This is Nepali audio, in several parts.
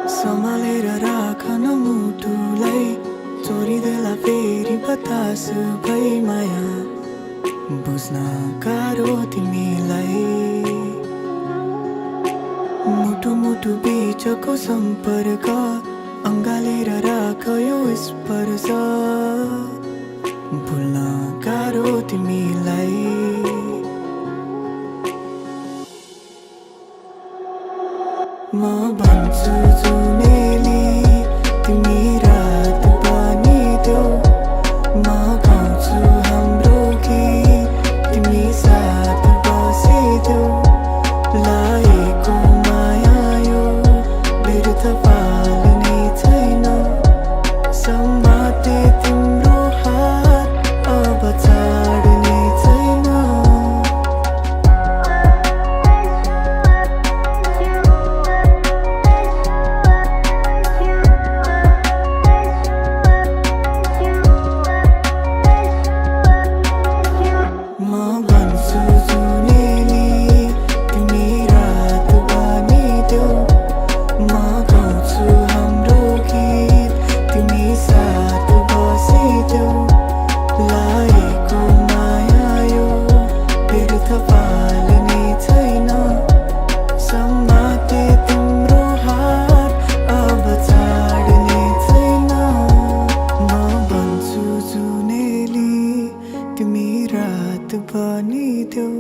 सम्हालेर राख न मुटुलाई, चोरिदेला फेरि बतास भई माया बुझ्न गाह्रो तिमीलाई। मुटु मुटु बीचको सम्पर्क अँगालेर राख यो स्पर्श, भुल्न गाह्रो तिमीलाई। म भन्छु जुनेली तिमी रात बनिदेऊ, म गाउँछु हाम्रो गीत तिमी साथ बसिदेऊ। लागेको माया यो व्यर्थ फाल्ने छैन, समाते तिम्रो हात अब छाड्ने छैन। म भन्छु जुनेली तिमी रात बनिदेऊ, म गाउँछु हाम्रो गीत तिमी साथ बसिदेऊ। लागेको माया यो व्यर्थ फाल्ने छैन, समाते तिम्रो हात अब छाड्ने छैन। म भन्छु जुनेली तिमी रात बनिदेऊ,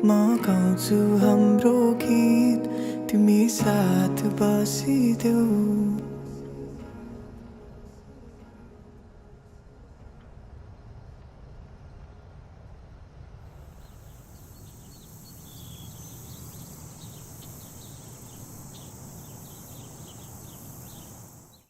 म गाउँछु हाम्रो गीत तिमी साथ बसिदेऊ।